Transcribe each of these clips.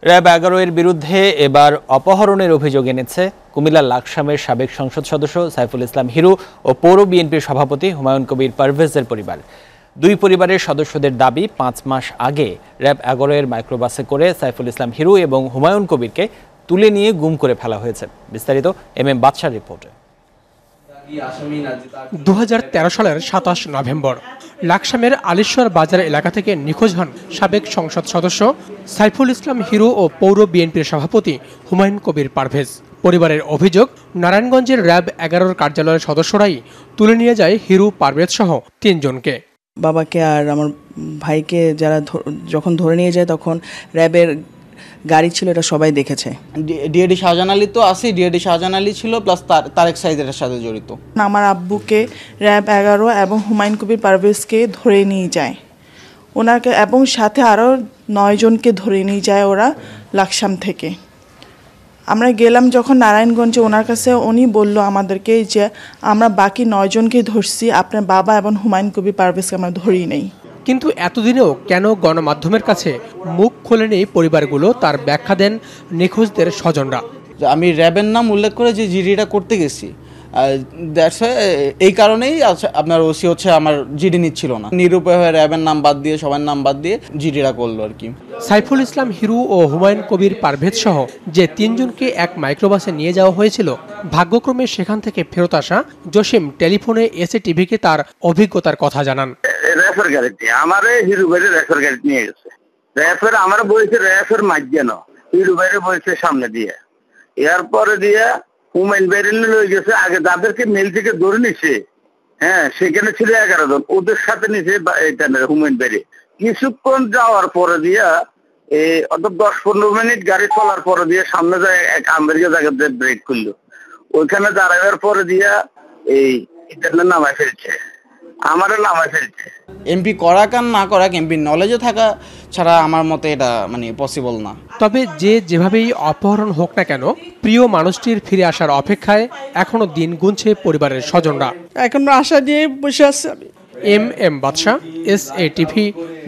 RAB 11 এর বিরুদ্ধে এবার অপহরণের অভিযোগ এনেছে কুমিল্লার লাকসামের সাবেক সংসদ সদস্য সাইফুল ইসলাম হিরু ও পৌর বিএনপির সভাপতি হুমায়ুন কবির পারভেজের পরিবার। দুই পরিবারের সদস্যদের দাবি 5 মাস আগে র্যাব 11 এর মাইক্রোবাসে করে সাইফুল ইসলাম হিরু এবং হুমায়ুন কবিরকে তুলে নিয়ে গুম করে ফেলা হয়েছে। বিস্তারিত এম বাদশার রিপোর্টে। 2013 সালের 27 নভেম্বর লাকসামের আলিশ্বর বাজার এলাকা থেকে নিখোঁজ হন সাবেক সংসদ সদস্য সাইফুল ইসলাম হিরু ও পৌর বিএনপির সভাপতি হুমায়ুন কবির পারভেজ। পরিবারের অভিযোগ, নারায়ণগঞ্জের র্যাব 11 কার্যালয়ের সদস্যরাই তুলে নিয়ে যায় হিরু, পারভেজ সহ 3 জনকে। বাবাকে আর আমার ভাইকে যারা যখন ধরে নিয়ে যায় তখন র্যাবের গাড়ি ছিল, এটা সবাই দেখেছে। ডিএডি শাহজাহান আলী তো আছে, ডিএডি শাহজাহান আলী ছিল, প্লাস তারেক সাইদের সাথে জড়িত। আমার আব্বুকে র্যাব 11 এবং হুমায়ুন কবির পারভেজকে ধরে নিয়ে যায় ওনাকে, এবং সাথে আরও 9 জনকে ধরে নিয়ে যায় ওরা লাকসাম থেকে। আমরা গেলাম যখন নারায়ণগঞ্জে ওনার কাছে, উনি বলল আমাদেরকে যে আমরা বাকি 9 জনকে ধরছি, আপনার বাবা এবং হুমায়ুন কবির পারভেজকে আমরা ধরি নেই। কিন্তু এতদিনেও কেন গণমাধ্যমের কাছে মুখ খোলেনি পরিবারগুলো, তার ব্যাখ্যা দেন নিখোঁজদের স্বজনরা। আমি র্যাবের নাম উল্লেখ করে যে জিডিটা করতে গেছি, এই কারণেই আপনার ওসি হচ্ছে আমার জিডি নিচ্ছিল না, নিরুপায় হয়ে র্যাবের নাম বাদ দিয়ে সবার নাম বাদ দিয়ে জিডিটা করলো আর কি। সাইফুল ইসলাম হিরু ও হুমায়ুন কবির পারভেজ সহ যে 3 জনকে এক মাইক্রোবাসে নিয়ে যাওয়া হয়েছিল, ভাগ্যক্রমে সেখান থেকে ফেরত আসা জসিম টেলিফোনে এসে টিভিকে তার অভিজ্ঞতার কথা জানান। র্যাফের গাড়িতে আমারে হিরু বাইরে র্যাফের গাড়ি নিয়ে গেছে। র্যাফের আমার বলছে র্যাফের মাঝখান হিরু বাইরে বলছে সামনে দিয়ে, এরপরে দিয়ে হুমায়ুন বাইরে লয়ে গেছে। আগে যাদেরকে মেল থেকে ধরে নিছে, হ্যাঁ সেখানে ছিল 11 জন, ওদের সাথে নিছে হুমায়ুন বাইরে। কিছুক্ষণ যাওয়ার পরে দিয়া অত 10-15 মিনিট গাড়ি চলার পরে দিয়ে সামনে যায় এক আমেরিকা জায়গাতে ব্রেক করলো, ওইখানে দাঁড়াবার পরে দিয়া ইন্টারনেট নামায় ফেলছে, আমারও নামায় ফেলছে। এমপি করাক আর না করাক, এমপি নলেজে থাকা ছাড়া আমার মতে এটা পসিবল না। তবে যেভাবেই অপহরণ হোক না কেন, প্রিয় মানুষটির ফিরে আসার অপেক্ষায় এখনো দিন গুনছে পরিবারের স্বজনরা। এখন আশা দিয়ে বসে আছে আমি। এম বাদশা, SA TV,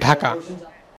ঢাকা।